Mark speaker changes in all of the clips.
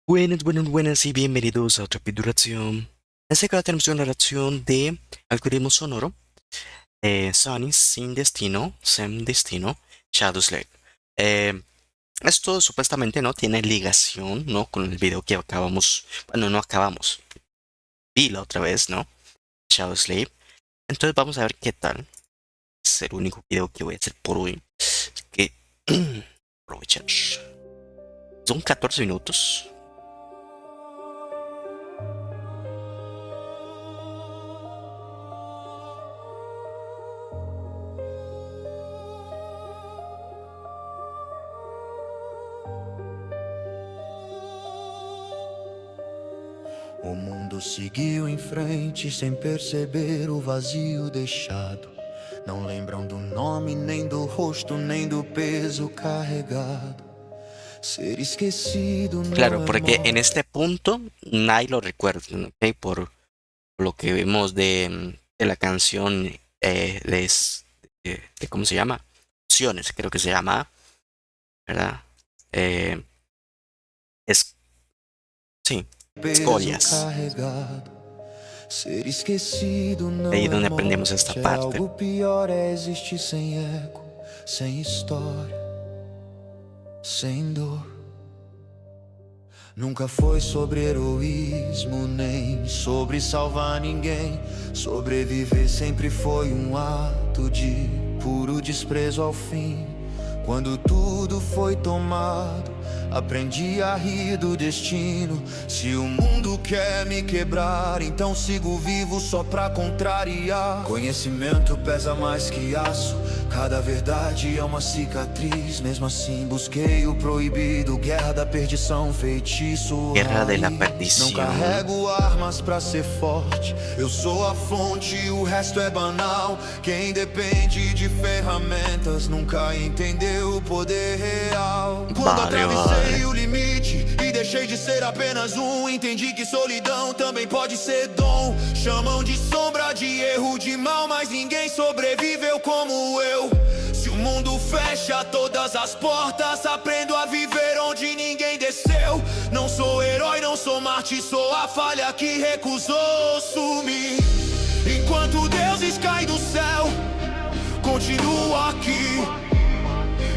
Speaker 1: Buenas, buenas, buenas y bienvenidos a otra videoreacción. En este caso tenemos una reacción de Algoritmo Sonoro, Sunny Sin Destino, Sem Destino, Shadow Slave. Eh, Esto supuestamente no tiene ligación, ¿no? Con el video que acabamos, bueno, no acabamos, vi la otra vez, ¿no? Shadow Slave. Entonces vamos a ver qué tal. Es el único video que voy a hacer por hoy. Así que aprovechar. Son 14 minutos.
Speaker 2: O mundo seguiu em frente sem perceber o vazio deixado. Não lembram do nome, nem do rosto, nem do peso carregado. Ser esquecido
Speaker 1: Claro,
Speaker 2: não é
Speaker 1: porque en
Speaker 2: morte.
Speaker 1: este punto nadie lo recuerda, ¿ok? Por lo que vemos de la canción ¿cómo se llama? Opciones, creo que se llama, ¿verdad? Eh, es, sí,
Speaker 2: Peso
Speaker 1: escolias.
Speaker 2: carregado. Ser esquecido
Speaker 1: Ahí es
Speaker 2: não é
Speaker 1: donde aprendemos esta
Speaker 2: morte. É
Speaker 1: parte.
Speaker 2: algo pior, é existir sem eco, sem história, sem dor. Nunca foi sobre heroísmo, nem sobre salvar ninguém. Sobreviver sempre foi ato de puro desprezo ao fim. Quando tudo foi tomado, aprendi a rir do destino. Se o mundo quer me quebrar, então sigo vivo só pra contrariar. Conhecimento pesa mais que aço, cada verdade é uma cicatriz. Mesmo assim busquei o proibido, guerra da perdição, feitiço
Speaker 1: Guerra de la
Speaker 2: raiz. Não
Speaker 1: perdición.
Speaker 2: carrego armas pra ser forte, eu sou a fonte, o resto é banal. Quem depende de ferramentas nunca entendeu o poder real. Quando
Speaker 1: Vale,
Speaker 2: atravessei
Speaker 1: vale.
Speaker 2: o limite e deixei de ser apenas entendi que solidão também pode ser dom. Chamam de sombra, de erro, de mal, mas ninguém sobreviveu como eu. Se o mundo fecha todas as portas, aprendo a viver onde ninguém desceu. Não sou herói, não sou Marte, sou a falha que recusou sumir. Enquanto deuses caem do céu, continuo aqui.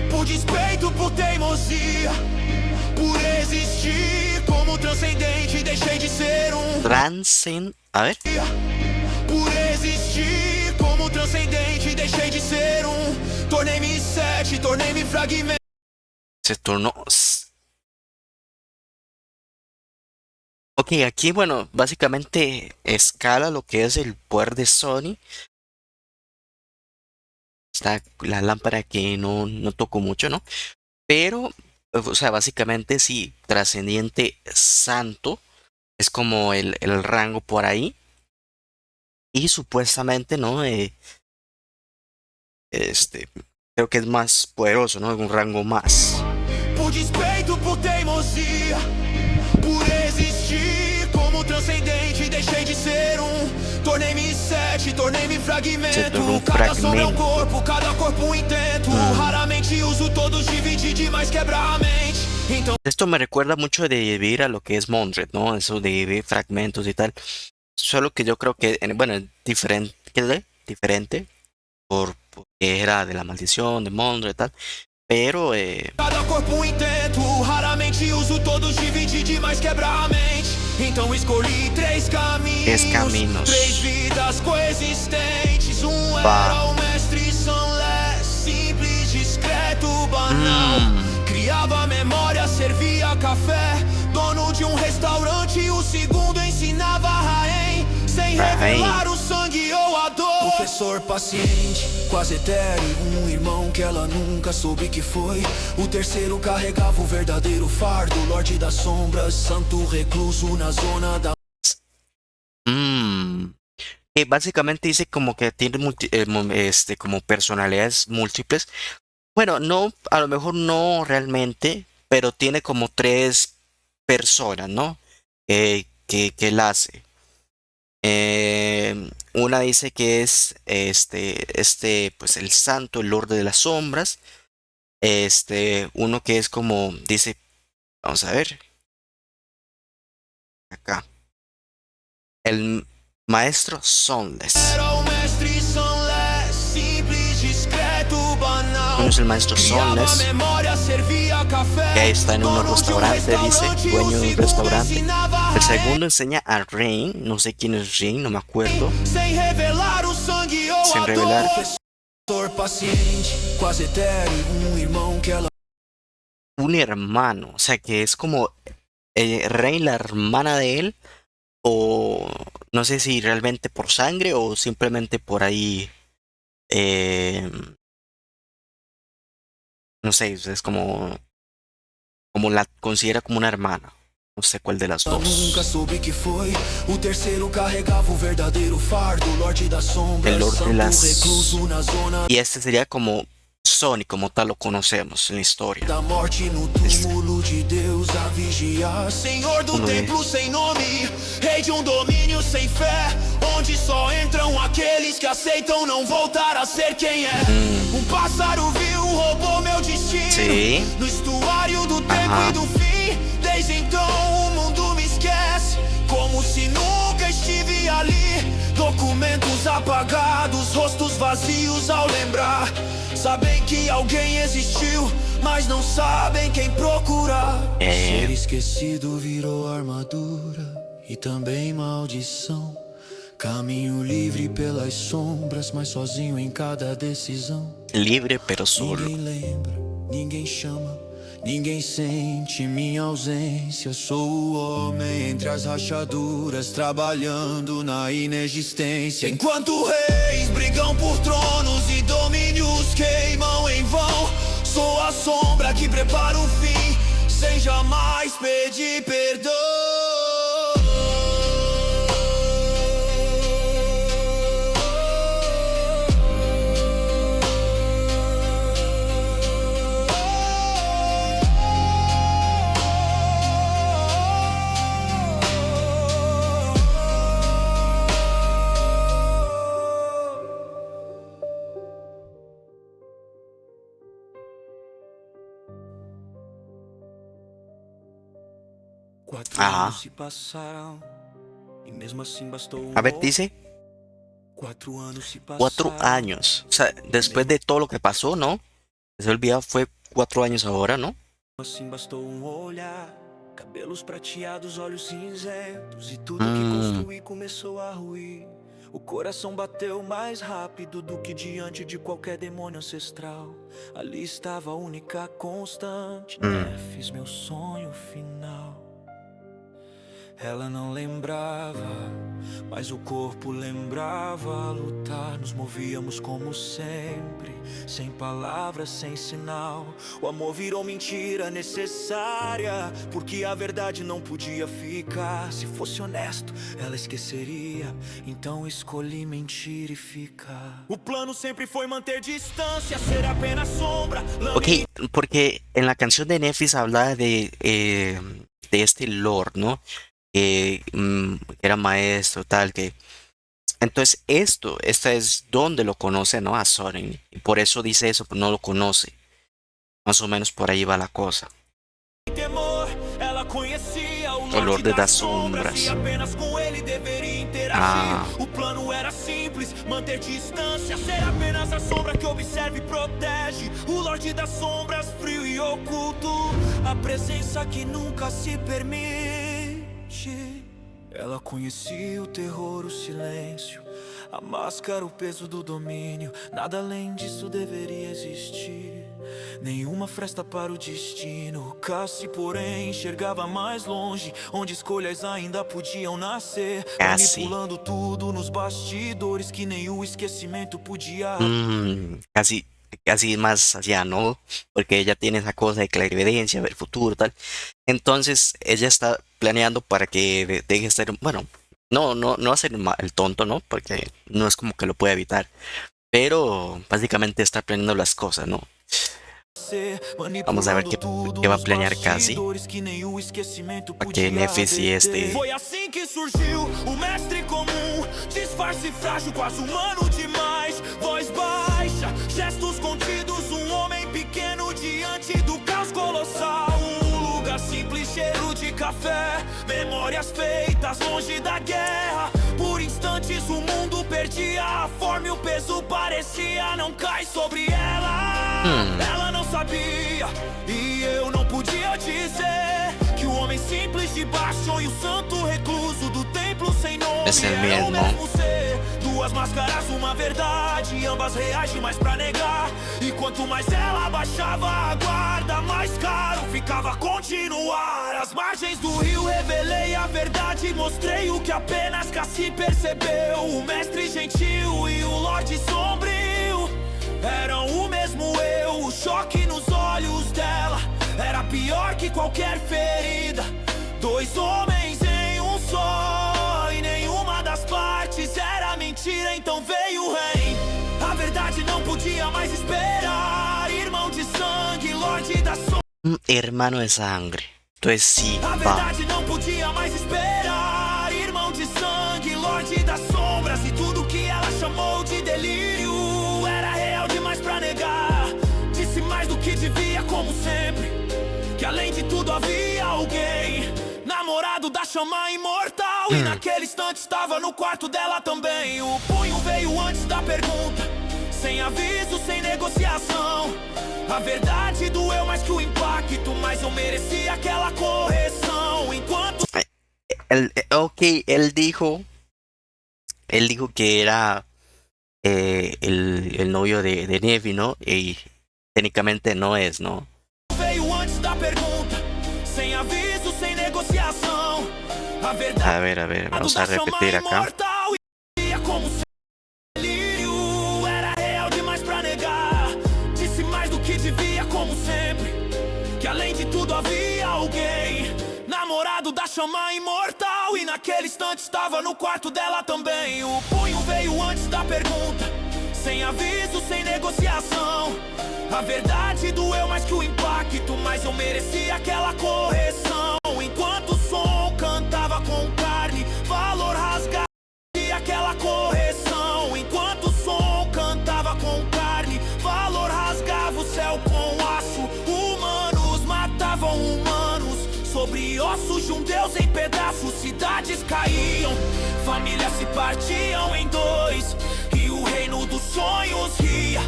Speaker 2: Por despeito, por teimosia, por existir como transcendente, deixei de ser
Speaker 1: A ver,
Speaker 2: Por existir como transcendente, deixei de ser tornei-me sete, tornei-me fragmento.
Speaker 1: se tornó. Ok, aquí, bueno, básicamente escala lo que es el poder de Sony. Está la lámpara que no toco mucho, ¿no? Pero, o sea, básicamente sí, trascendiente santo es como el rango por ahí. Y supuestamente, ¿no? Este, creo que es más poderoso, ¿no? Un rango más.
Speaker 2: Por despeito, por teimosia, por existir como transcendente, deixei de ser tornei-me sete, tornei-me
Speaker 1: Se tornó un
Speaker 2: fragmento. Cada som é
Speaker 1: fragmento.
Speaker 2: cada corpo intento. Raramente uso todos, dividi demais, quebra a mente. Então
Speaker 1: Esto me recuerda mucho de dividir a lo que es Mondred, ¿no? Eso de dividir fragmentos y tal. Solo que yo creo que, bueno, es diferente, diferente porque era de la maldición de Mondred y tal. Pero,
Speaker 2: cada corpo intento. Raramente uso todos, dividi demais, quebra a mente. Então escolhi três
Speaker 1: es
Speaker 2: caminhos, três
Speaker 1: caminos.
Speaker 2: vidas coexistentes.
Speaker 1: Va.
Speaker 2: Era o mestre Sanlé, simples, discreto, banal.
Speaker 1: Mmm.
Speaker 2: Criava memória, servia café. Dono de restaurante, o segundo ensinava Raem, sem revelar o sangue ou a dor. Professor paciente, quase etéreo, irmão que ela nunca soube que foi. O terceiro carregava o verdadeiro fardo, Lorde das Sombras, santo recluso na zona da...
Speaker 1: Mmm. Que básicamente dice como que tiene como personalidades múltiples. Bueno, no, a lo mejor no realmente, pero tiene como tres personas, ¿no? Que él hace. Una dice que es pues el santo, el Lord de las sombras. Uno que es como, dice, vamos a ver, acá. El maestro Sonless.
Speaker 2: Era o mestre Sunless, simples, discreto, banal.
Speaker 1: Bueno, es el maestro
Speaker 2: Criava
Speaker 1: Sonless,
Speaker 2: memória, servia café.
Speaker 1: que está en un
Speaker 2: Dono de
Speaker 1: restaurante, dice,
Speaker 2: restaurante,
Speaker 1: dueño
Speaker 2: o
Speaker 1: de un
Speaker 2: segundo
Speaker 1: restaurante.
Speaker 2: ensinava
Speaker 1: El
Speaker 2: ré.
Speaker 1: segundo enseña a Rain, no sé quién es Rain, no me acuerdo,
Speaker 2: Sem revelar o sangue ou
Speaker 1: sin
Speaker 2: a
Speaker 1: revelar.
Speaker 2: dor. Paciente, quase etéreo, irmão que ela
Speaker 1: Un hermano, o sea que es como Rain, la hermana de él, o no sé si realmente por sangre o simplemente por ahí, eh, no sé, es como la considera como una hermana. No sé cuál de las
Speaker 2: nunca
Speaker 1: dos.
Speaker 2: soube que foi. O terceiro carregava o verdadeiro fardo. Lorde das sombras,
Speaker 1: El Lord de
Speaker 2: santo
Speaker 1: las...
Speaker 2: recluso na zona
Speaker 1: Y este sería como Sony, como tal lo conocemos en la historia.
Speaker 2: da morte no túmulo de Deus a vigiar. Senhor do
Speaker 1: Vamos ver.
Speaker 2: templo sem nome, rei de domínio sem fé, onde só entram aqueles que aceitam não voltar a ser quem é. Pássaro viu, roubou meu destino.
Speaker 1: Sí.
Speaker 2: No estuário do tempo
Speaker 1: Ajá.
Speaker 2: e do fim. Desde então o mundo me esquece, como se nunca estive ali. Documentos apagados, rostos vazios ao lembrar. Sabem que alguém existiu, mas não sabem quem procurar. Ser esquecido virou armadura e também maldição. Caminho livre pelas sombras, mas sozinho em cada decisão.
Speaker 1: Libre pero solo.
Speaker 2: Ninguém lembra, ninguém chama, ninguém sente minha ausência. Sou o homem entre as rachaduras, trabalhando na inexistência. Enquanto reis brigam por tronos e domínios queimam em vão, sou a sombra que prepara o fim, sem jamais pedir perdão. Quatro
Speaker 1: Ajá.
Speaker 2: anos se passaram e mesmo assim bastou
Speaker 1: A ver, dice
Speaker 2: 4 anos se
Speaker 1: 4 años. O sea, después de todo lo que pasó, ¿no? Se olvidó, fue 4 años ahora, ¿no?
Speaker 2: Assim bastou olhar, cabelos prateados, olhos cinzentos, e tudo que construí começou a ruir. O coração bateu mais rápido do que diante de qualquer demônio ancestral. Ali estava a única constante, Nefis, meu sonho final. Ela não lembrava, mas o corpo lembrava lutar. Nos movíamos como sempre, sem palavras, sem sinal. O amor virou mentira necessária, porque a verdade não podia ficar. Se fosse honesto, ela esqueceria, então escolhi mentir e ficar. O plano sempre foi manter distância, ser apenas sombra.
Speaker 1: Ok, porque en la canción de Nefis habla de este Lord, ¿no? Que era maestro, tal, que... Entonces esta es donde lo conoce, ¿no? A Soren. Y por eso dice eso, pues no lo conoce. Más o menos por ahí va la cosa. O Lord das Sombras. Ah.
Speaker 2: O plano era simples, manter distância, ser apenas a sombra que observa e protege. O Lorde das Sombras, frio e oculto, a presença que nunca se permite. Ela conhecia o terror, o silêncio, a máscara, o peso do domínio. Nada além disso deveria existir, nenhuma fresta para o destino. Cassie, porém, enxergava mais longe, onde escolhas ainda podiam nascer. Manipulando tudo nos bastidores que nem o esquecimento podia.
Speaker 1: Casi más allá, ¿no? Porque ella tiene esa cosa de clarividencia, ver futuro, tal. Entonces ella está planeando para que deje de ser, bueno, no hacer el tonto, ¿no? Porque no es como que lo pueda evitar. Pero básicamente está planeando las cosas, ¿no? Vamos a ver qué va a planear Cassie. Para que Nefis y este...
Speaker 2: Foi assim que surgiu o mestre comum, disfarce frágil, quase humano demais. Voz baixa, gestos contidos, homem pequeno diante do caos colossal. Lugar simples, cheiro de café, memórias feitas longe da guerra. Por instantes o mundo perdia a forma e o peso parecia não cair sobre ela. Ela não sabia e eu não podia dizer que o homem simples de baixo e o santo recluso do templo sem nome
Speaker 1: Esse é
Speaker 2: era o
Speaker 1: mesmo.
Speaker 2: mesmo ser. Duas máscaras, uma verdade, ambas reais demais pra negar. E quanto mais ela baixava a guarda, mais caro ficava continuar. Às margens do rio revelei a verdade, mostrei o que apenas Cassi percebeu. O mestre gentil e o Lorde sombrio eram o mesmo eu. O choque nos olhos dela era pior que qualquer ferida. Dois homens em um só, e nenhuma das partes era mentira, então veio o rei. A verdade não podia mais esperar. Irmão de sangue, Lorde da sombra.
Speaker 1: Hermano de sangre. Entonces sí,
Speaker 2: A
Speaker 1: va.
Speaker 2: verdade não podia mais esperar. Irmão de sangue, Lorde das sombras. E tudo que ela chamou de delírio era real demais pra negar. Disse mais do que devia, como sempre, que além de tudo havia alguém, namorado da chama imortal. E naquele instante estava no quarto dela também. O punho veio antes da pergunta, sem aviso, sem negociação. A verdade doeu mais que o impacto, mas eu merecia aquela correção. Enquanto
Speaker 1: Ok, él dijo que era el novio de Nevi, ¿no? Y técnicamente no es, ¿no?
Speaker 2: veio antes da pergunta, sem aviso, sem negociação. A verdade
Speaker 1: A ver, vamos a repetir acá.
Speaker 2: imortal e como se delírio era real demais pra negar. Disse mais do que devia, como sempre, que além de tudo havia alguém, namorado da chama imortal. E naquele instante estava no quarto dela também. O punho veio antes da pergunta, sem aviso, sem negociação. A verdade doeu mais que o impacto, mas eu merecia aquela correção. Enquanto o som cantava com carne, valor rasgava aquela correção. Enquanto o som cantava com carne, valor rasgava o céu com aço. Humanos matavam humanos, sobre ossos de um deus em pedaços. Cidades caíam, famílias se partiam em dois, e o reino dos sonhos ria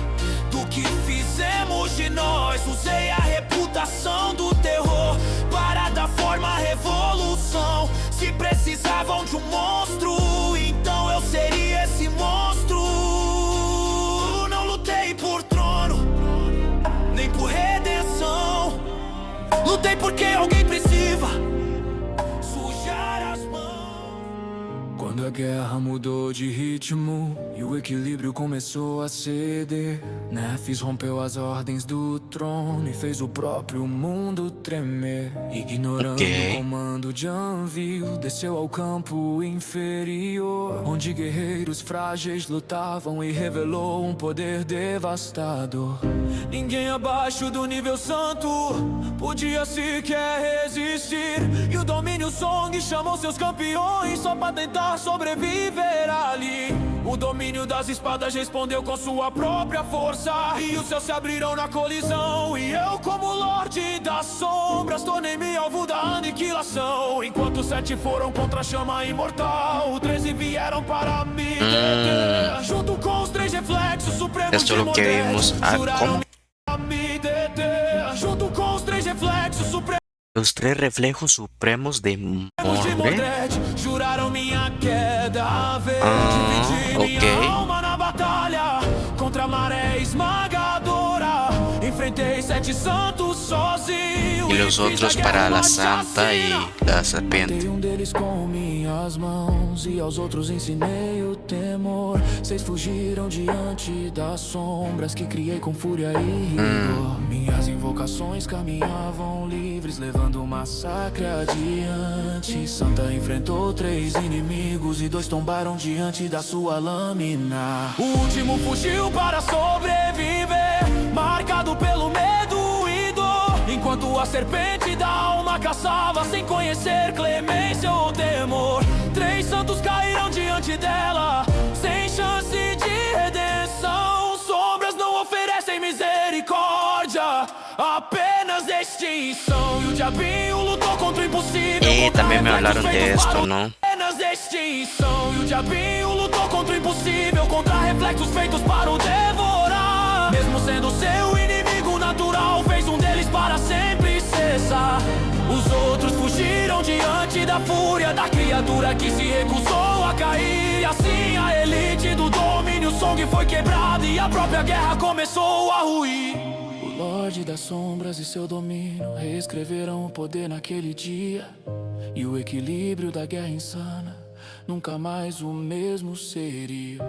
Speaker 2: do que fizemos de nós. Usei a reputação do terror para dar forma à revolução. Se precisavam de um monstro, então eu seria esse monstro. Não lutei por trono, nem por redenção. Lutei porque alguém precisa sujar as mãos.
Speaker 3: Quando a guerra mudou de ritmo e o equilíbrio começou a ceder, Nefis rompeu as ordens do trono e fez o próprio mundo tremer. Ignorando o comando de Anvil, desceu ao campo inferior, onde guerreiros frágeis lutavam, e revelou um poder devastador. Ninguém abaixo do nível santo podia sequer resistir, e o domínio Song chamou seus campeões só pra tentar sobreviver ali. O domínio das espadas respondeu com sua própria força, e os céus se abriram na colisão. E eu, como Lorde das Sombras, tornei-me alvo da aniquilação. Enquanto 7 foram contra a chama imortal, 13 vieram para me deter. Junto com os 3 reflexos supremos
Speaker 1: Esto
Speaker 2: de
Speaker 1: es lo que
Speaker 2: Mordred,
Speaker 1: vimos.
Speaker 2: juraram
Speaker 1: ¿Cómo?
Speaker 2: a me deter. Junto com os 3 reflexos supremos
Speaker 1: Los 3 reflejos supremos de
Speaker 2: de
Speaker 1: Mordred.
Speaker 2: Mordred, juraram minha queda a ver. Dividi
Speaker 1: ok.
Speaker 2: minha alma na batalha contra a maré esmagadora. Enfrentei 7 santos sozinho
Speaker 1: Y los
Speaker 2: fiz a
Speaker 1: otros
Speaker 2: guerra
Speaker 1: para la
Speaker 2: uma
Speaker 1: santa y
Speaker 2: chacina.
Speaker 1: la serpiente.
Speaker 3: Matei um deles com minhas mãos, e aos outros ensinei o temor. 6 fugiram diante das sombras que criei com fúria e rigor. Minhas invocações caminhavam livres, levando o massacre adiante. Santa enfrentou 3 inimigos e 2 tombaram diante da sua lâmina. O último fugiu para sobreviver, marcado pelo medo e dor, enquanto a serpente da alma caçava, sem conhecer clemência ou temor. 3 santos caíram diante dela, sem chance de redenção. Sombras não oferecem misericórdia, apenas extinção. E o diabinho lutou contra o impossível.
Speaker 1: Sí, también me hablaron de esto, ¿no?
Speaker 3: Apenas de extinção. E o diabinho lutou contra o impossível, contra reflexos feitos para o devorar. Mesmo sendo seu inimigo natural, fez um deles para sempre cessar. Os outros fugiram diante da fúria da criatura que se recusou a cair. E assim a elite do domínio Song foi quebrada e a própria guerra começou a ruir. O Lorde das Sombras e seu domínio reescreveram o poder naquele dia. E o equilíbrio da guerra insana nunca mais o mesmo seria.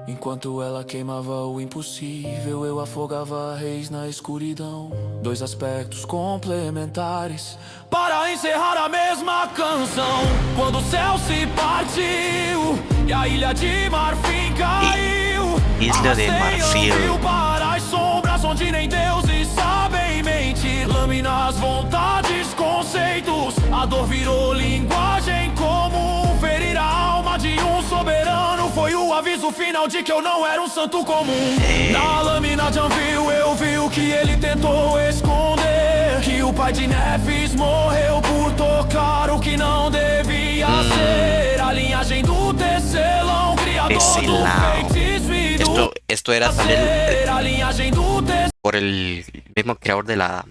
Speaker 3: Enquanto ela queimava o impossível, eu afogava reis na escuridão. Dois aspectos complementares para encerrar a mesma canção. Quando o céu se partiu e a ilha de Marfim caiu,
Speaker 1: Isla de
Speaker 3: arrastei
Speaker 1: Marfil.
Speaker 3: um fio para as sombras onde nem deuses sabem mentir. Lâminas, vontades, conceitos, a dor virou linguagem comum. Ferir a alma de um soberano foi o aviso final de que eu não era um santo comum. Na lâmina de Anvil eu vi o que ele tentou esconder, que o pai de Nefis morreu por tocar o que não devia ser. A linhagem do tecelão, criador
Speaker 1: Tecelão.
Speaker 3: do feitiço e do
Speaker 1: Esto era también
Speaker 3: a linhagem do
Speaker 1: por el mismo creador de la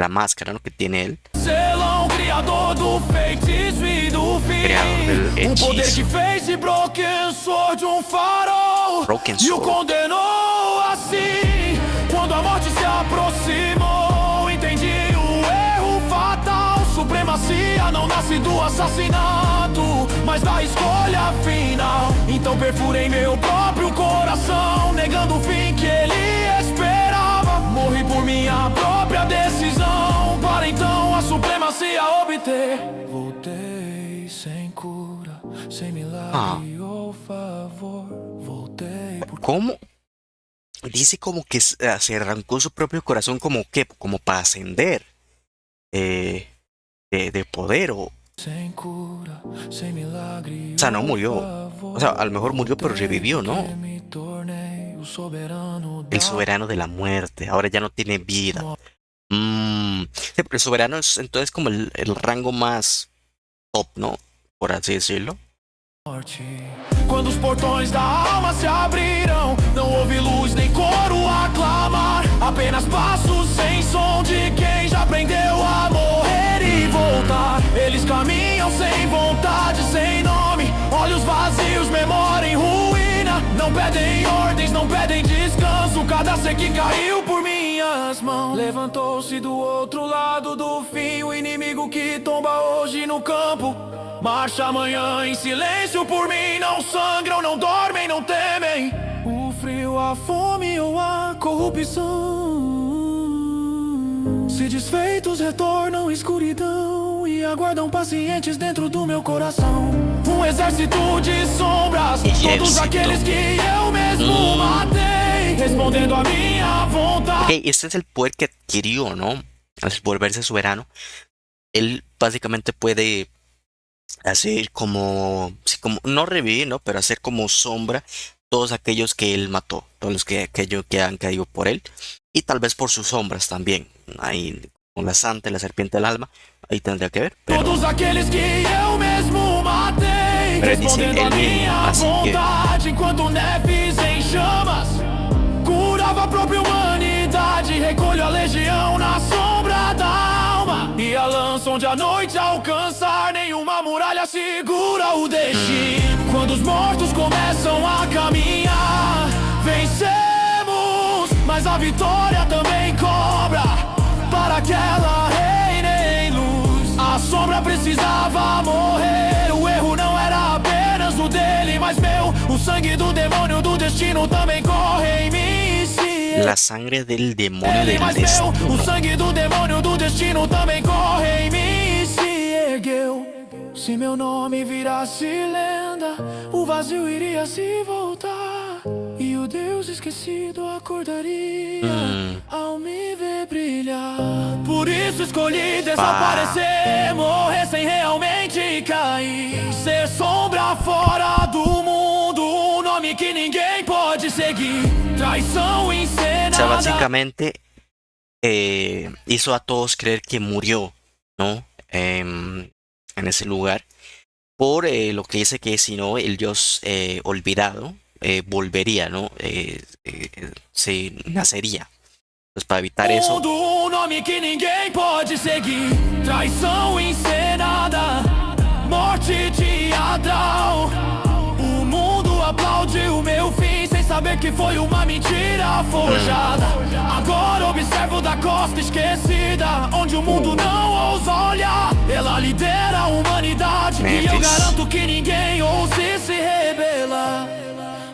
Speaker 1: máscara, ¿no? Que tiene él.
Speaker 3: tecelão, criador do feitiço e do fim.
Speaker 1: Criador del
Speaker 3: Poder
Speaker 1: hechizo.
Speaker 3: que fez de Broken Sword um farol
Speaker 1: Broken
Speaker 3: e o
Speaker 1: Sword.
Speaker 3: condenou assim. Quando a morte se aproximou, entendi o erro fatal. Supremacia não nasce do assassinato, mas da escolha final. Então perfurei meu próprio coração, negando o fim que ele esperava. Morri por minha própria decisão, para então a supremacia obter. Voltei sem cura, sem milagre ou favor. Voltei por
Speaker 1: ¿Cómo? Dice como que se arrancó su propio corazón, como que, como para ascender de poder, o
Speaker 3: sem cura, sem milagre.
Speaker 1: sea, no murió. O sea, a lo mejor murió, pero revivió, ¿no?
Speaker 3: Me tornei o soberano
Speaker 1: El soberano de la muerte, ahora ya no tiene vida. Sí, pero el soberano es entonces como el rango más top, ¿no? Por así decirlo.
Speaker 3: morte. Quando os portões da alma se abriram, não houve luz nem coro a clamar, apenas passos sem som de quem já aprendeu a morrer e voltar. Eles caminham sem vontade, sem nome, olhos vazios, memória em ruína. Não pedem ordens, não pedem descanso, cada ser que caiu por minhas mãos levantou-se do outro lado do fim, o inimigo que tomba hoje no campo. Marcha amanhã em silêncio por mim, não sangram, não dormem, não temem o frio, a fome ou a corrupção. Se desfeitos retornam à escuridão e aguardam pacientes dentro do meu coração. Um exército de sombras, todos aqueles que eu mesmo matei, respondendo a minha vontade.
Speaker 1: Ok, este es el poder que adquirió, ¿no? Al volverse soberano, él básicamente puede hacer como, sí, como no revivir, ¿no? Pero hacer como sombra todos aquellos que él mató, todos los que aquellos que han caído por él, y tal vez por sus sombras también. Ahí con la santa y la serpiente del alma, ahí tendría que ver. Pero
Speaker 3: Todos aqueles que eu mesmo matei,
Speaker 1: Pero dice
Speaker 3: respondendo a
Speaker 1: él mismo,
Speaker 3: minha
Speaker 1: así que-
Speaker 3: vontade, enquanto Nefis em chamas curava a própria humanidade. Recolho a legião na sombra da alma e a lança onde a noite alcançar, nenhuma muralha segura o destino. Quando os mortos começam a caminhar, vencemos, mas a vitória também cobra para aquela reina em luz. A sombra precisava morrer, o erro não era apenas o dele, mas meu. O sangue do demônio do destino também corre em mim. Se
Speaker 1: la sangre del demonio
Speaker 3: ele,
Speaker 1: del
Speaker 3: mas meu. O
Speaker 1: destino.
Speaker 3: sangue do demônio do destino também corre em mim. Se ergueu. Se meu nome virasse lenda, o vazio iria se voltar e o Deus esquecido acordaria ao me ver brilhar. Por isso escolhi desaparecer, morrer sem realmente cair, ser sombra fora do mundo, um nome que ninguém pode seguir. Traição
Speaker 1: O sea,
Speaker 3: encenada.
Speaker 1: básicamente hizo a todos creer que murió, ¿no? en ese lugar, por lo que dice que si no, el dios olvidado volvería, ¿no? Se nacería. Pues para evitar eso,
Speaker 3: Mundo, um nome que ninguém pode seguir. Traição encenada, morte de Adão. O mundo aplaude o meu fim sem saber que foi uma mentira forjada. Agora observo da costa esquecida, onde o mundo não ousa olhar. Ela lidera a humanidade e eu
Speaker 1: Memphis.
Speaker 3: garanto que ninguém ouse se rebelar.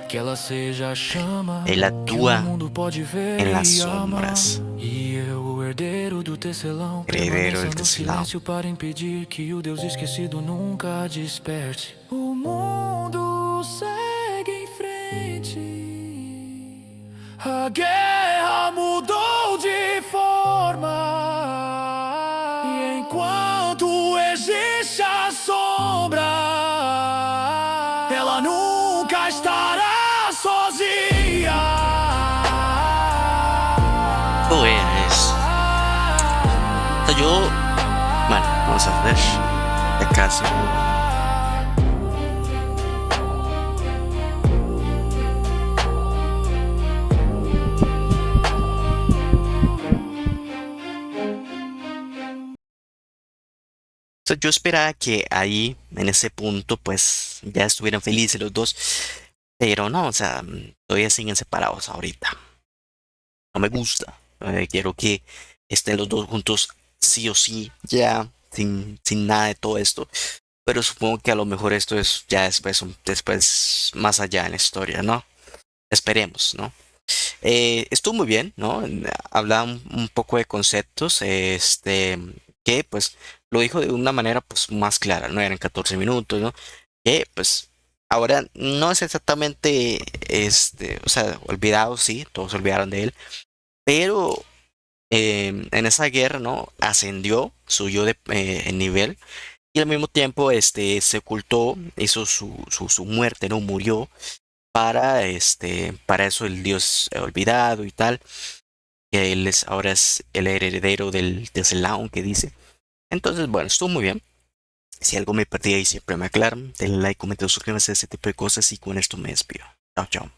Speaker 3: Que ela seja a chama
Speaker 1: Él
Speaker 3: que o
Speaker 1: actúa
Speaker 3: mundo pode ver
Speaker 1: en las
Speaker 3: e amar.
Speaker 1: sombras.
Speaker 3: E eu, o herdeiro do tecelão,
Speaker 1: Heredero del
Speaker 3: permaneça no
Speaker 1: tecelão.
Speaker 3: silêncio para impedir que o Deus esquecido nunca desperte. O mundo segue em frente. A guerra mudou de forma. E enquanto existe a sombra, ela nunca estará sozinha.
Speaker 1: Pues, o sea, yo, bueno, vamos a ver, acaso. O sea, yo esperaba que ahí, en ese punto, pues ya estuvieran felices los dos, pero no, o sea, todavía siguen separados ahorita. No me gusta. Quiero que estén los dos juntos sí o sí, ya, sin nada de todo esto. Pero supongo que a lo mejor esto es ya después, después más allá en la historia, ¿no? Esperemos, ¿no? Estuvo muy bien, ¿no? Hablaba un poco de conceptos, que pues lo dijo de una manera pues más clara, no eran 14 minutos, ¿no? Que pues ahora no es exactamente, o sea, olvidado, sí, todos se olvidaron de él, pero en esa guerra, ¿no? Ascendió, subió en nivel y al mismo tiempo, se ocultó, hizo su muerte, ¿no? Murió para eso el dios olvidado y tal, que él es, ahora es el heredero del Teslaón que dice. Entonces, bueno, estuvo muy bien. Si algo me perdí ahí siempre me aclaran. Denle like, comenten, suscríbanse a ese tipo de cosas y con esto me despido. Chao, chao.